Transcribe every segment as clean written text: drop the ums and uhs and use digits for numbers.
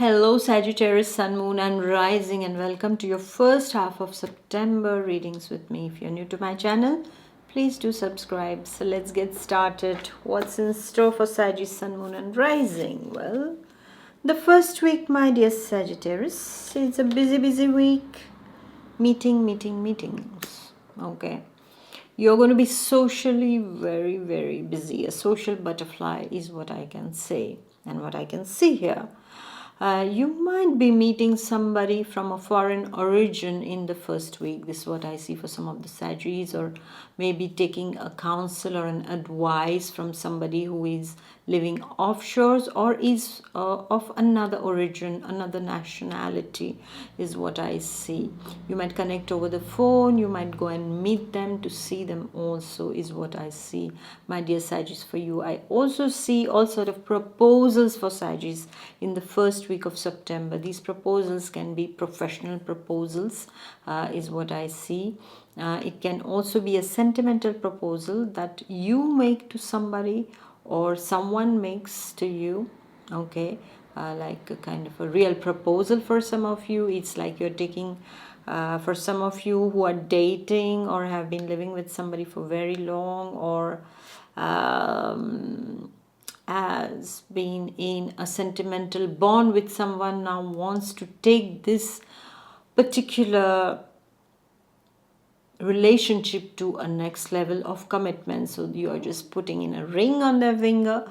Hello, Sagittarius, Sun, Moon, and Rising, and welcome to your first half of September readings with me. If you're new to my channel, please do subscribe. So, let's get started. What's in store for Sagittarius, Sun, Moon, and Rising? Well, the first week, my dear Sagittarius, it's a busy week. Meetings. Okay. You're going to be socially very busy. A social butterfly is what I can say and what I can see here. You might be meeting somebody from a foreign origin in the first week. This is what I see for some of the Sagittarius, or maybe taking a counsel or an advice from somebody who is living offshores or is of another origin, another nationality is what I see. You might connect over the phone, you might go and meet them to see them also is what I see. My dear Sagittarius, for you, I also see all sort of proposals for Sagittarius in the first week of September. These proposals can be professional proposals is what I see. It can also be a sentimental proposal that you make to somebody or someone makes to you, okay, like a kind of a real proposal for some of you. It's like you're taking, for some of you who are dating or have been living with somebody for very long, or has been in a sentimental bond with someone, now wants to take this particular relationship to a next level of commitment. So you are just putting in a ring on their finger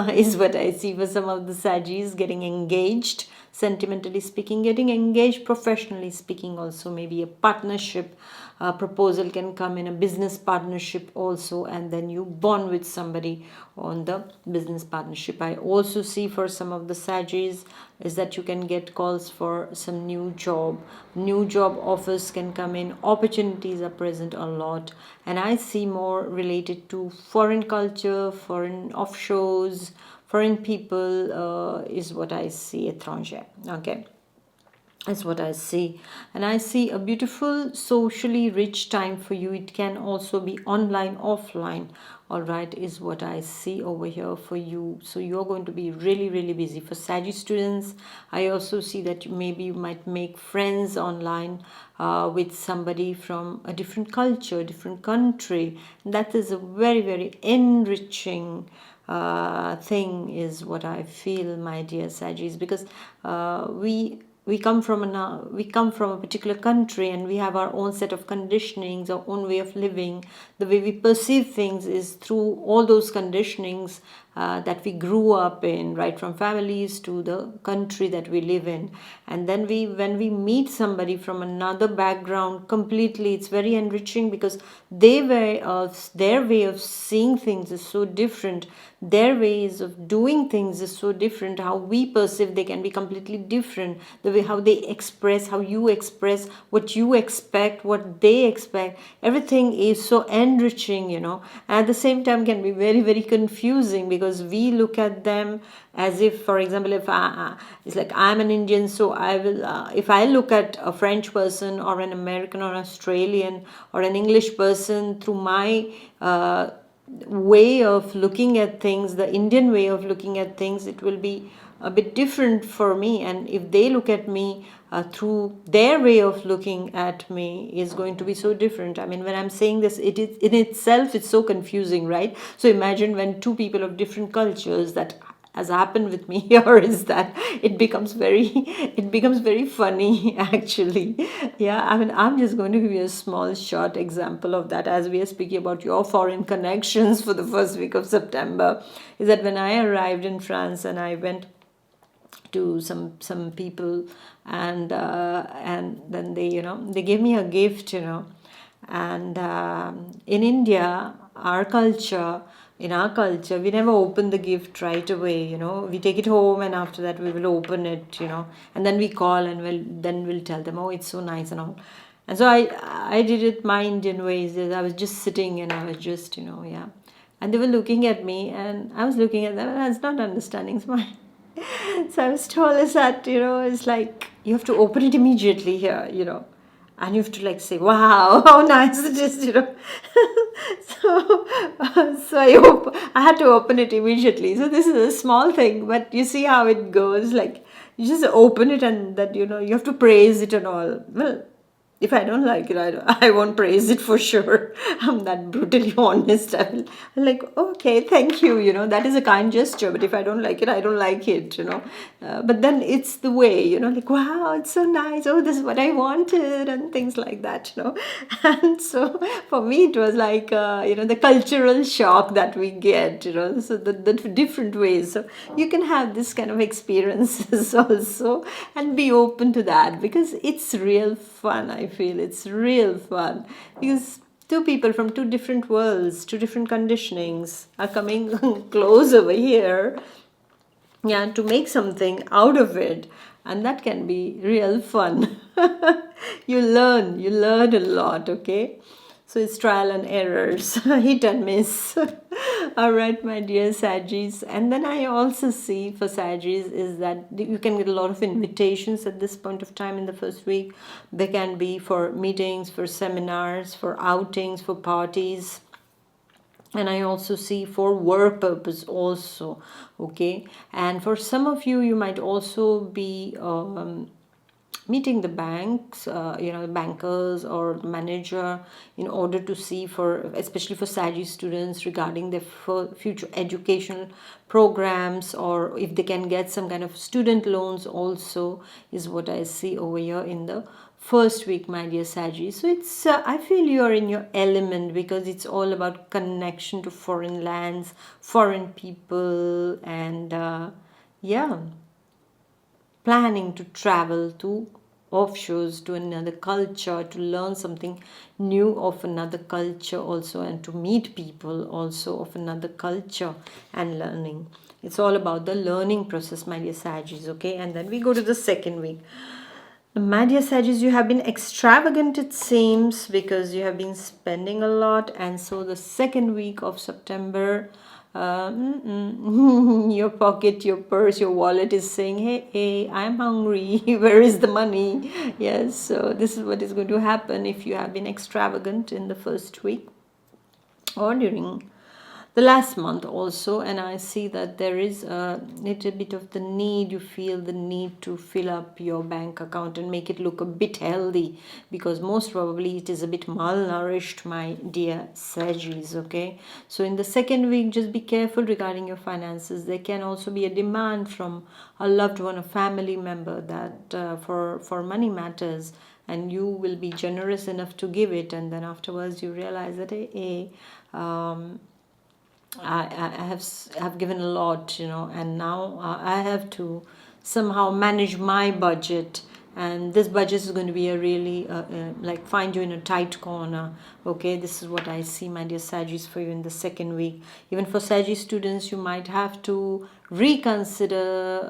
is what I see for some of the Sagittarius. Getting engaged, sentimentally speaking, getting engaged, professionally speaking also. Maybe a partnership proposal can come in, a business partnership also, and then you bond with somebody on the business partnership. I also see for some of the Sagittarius is that you can get calls for some new job offers can come in, opportunities are present a lot, and I see more related to foreign culture, foreign offshores, foreign people is what I see. Étranger, okay, that's what I see. And I see a beautiful socially rich time for you. It can also be online, offline, all right, is what I see over here for you. So you're going to be really busy. For Sagittarius students, I also see that maybe you might make friends online with somebody from a different culture, different country. That is a very enriching thing is what I feel, my dear Sagittarius, because we come from a particular country, and we have our own set of conditionings, our own way of living. The way we perceive things is through all those conditionings that we grew up in, right from families to the country that we live in. And then when we meet somebody from another background completely, it's very enriching, because their way of seeing things is so different. Their ways of doing things is so different. How we perceive, they can be completely different. The way how they express, how you express, what you expect, what they expect, everything is so enriching, and at the same time can be very confusing, because we look at them as if, for example, if it's like I'm an Indian, so I will if I look at a French person or an American or Australian or an English person through my way of looking at things, the Indian way of looking at things, it will be a bit different for me. And if they look at me through their way of looking at me, is going to be so different. I mean, when I'm saying this, it is in itself, it's so confusing, right? So imagine when two people of different cultures, that has happened with me here, is that it becomes very funny actually. Yeah, I mean, I'm just going to give you a small short example of that, as we are speaking about your foreign connections for the first week of September. Is that when I arrived in France and I went to some people, and then they gave me a gift, and in India, in our culture, we never open the gift right away. We take it home, and after that we will open it, and then we call, and we'll tell them, oh, it's so nice and all. And so I did it my Indian ways. I was just sitting, and I was just, yeah, and they were looking at me, and I was looking at them, and I was not understanding. So I was told is that, it's like you have to open it immediately here, and you have to like say, wow, how nice it is, so I had to open it immediately. So this is a small thing, but you see how it goes. Like You just open it and that, you have to praise it and all. Well, if I don't like it, I won't praise it for sure. I'm that brutally honest. I'm like, okay, thank you. That is a kind gesture. But if I don't like it, I don't like it. But then it's the way, like, wow, it's so nice. Oh, this is what I wanted, and things like that. And so for me, it was like, the cultural shock that we get. So the different ways. So you can have this kind of experiences also and be open to that, because it's real fun. I feel it's real fun because two people from two different worlds, two different conditionings are coming close over here, yeah, to make something out of it, and that can be real fun. You learn a lot, okay? So it's trial and errors, hit and miss. All right, my dear Sagis. And then I also see for Sagis is that you can get a lot of invitations at this point of time in the first week. They can be for meetings, for seminars, for outings, for parties, and I also see for work purpose also, okay? And for some of you, you might also be meeting the banks, bankers or manager, in order to see for, especially for Sagittarius students, regarding their future educational programs, or if they can get some kind of student loans also, is what I see over here in the first week, my dear Sagittarius. So it's, I feel you are in your element, because it's all about connection to foreign lands, foreign people, and yeah, planning to travel to offshores, to another culture, to learn something new of another culture also, and to meet people also of another culture and learning. It's all about the learning process, my dear Sagittarius, okay? And then we go to the second week. My dear Sagittarius, you have been extravagant, it seems, because you have been spending a lot. And so the second week of September, your pocket, your purse, your wallet is saying, hey, I'm hungry. Where is the money? Yes, so this is what is going to happen if you have been extravagant in the first week or during the last month also. And I see that there is a little bit of the need, you feel the need to fill up your bank account and make it look a bit healthy, because most probably it is a bit malnourished, my dear Sagittarius, okay? So in the second week, just be careful regarding your finances. There can also be a demand from a loved one, a family member, that for money matters, and you will be generous enough to give it, and then afterwards you realize that I have given a lot, and now I have to somehow manage my budget, and this budget is going to be a really like find you in a tight corner. Okay, this is what I see, my dear Sagittarius, for you in the second week. Even for Sagittarius students, you might have to reconsider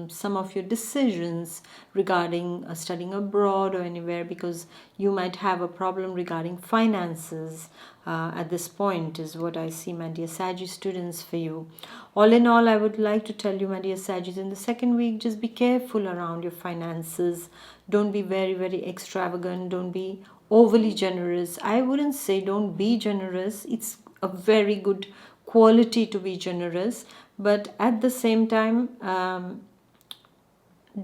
some of your decisions regarding studying abroad or anywhere, because you might have a problem regarding finances at this point, is what I see, my dear Sagittarius students, for you. All in all, I would like to tell you, my dear Sagittarius, in the second week, just be careful around your finances. Don't be very, very extravagant. Don't be overly generous. I wouldn't say don't be generous. It's a very good quality to be generous. But at the same time,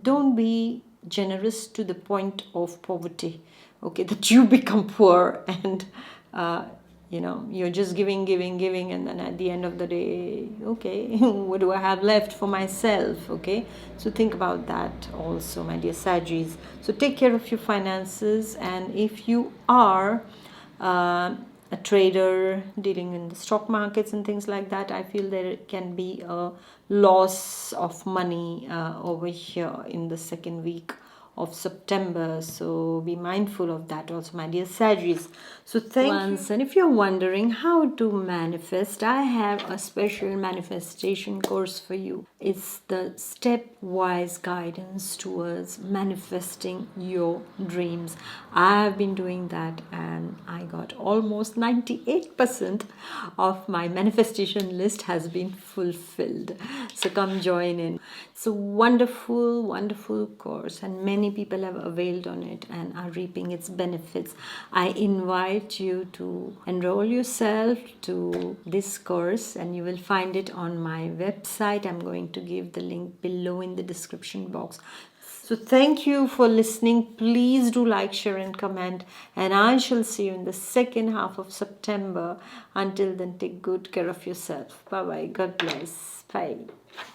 don't be generous to the point of poverty, okay, that you become poor, and you're just giving, and then at the end of the day, okay, what do I have left for myself? Okay, so think about that also, my dear Sagittarius. So take care of your finances, and if you are a trader dealing in the stock markets and things like that, I feel there can be a loss of money over here in the second week of September. So be mindful of that also, my dear Sagittarius. So thank you. And if you're wondering how to manifest, I have a special manifestation course for you. It's the stepwise guidance towards manifesting your dreams. I've been doing that, and I got almost 98% of my manifestation list has been fulfilled. So come join in. It's a wonderful, wonderful course, and many many people have availed on it and are reaping its benefits. I invite you to enroll yourself to this course, and you will find it on my website. I'm going to give the link below in the description box. So thank you for listening. Please do like, share and comment, and I shall see you in the second half of September. Until then, take good care of yourself. Bye bye. God bless. Bye.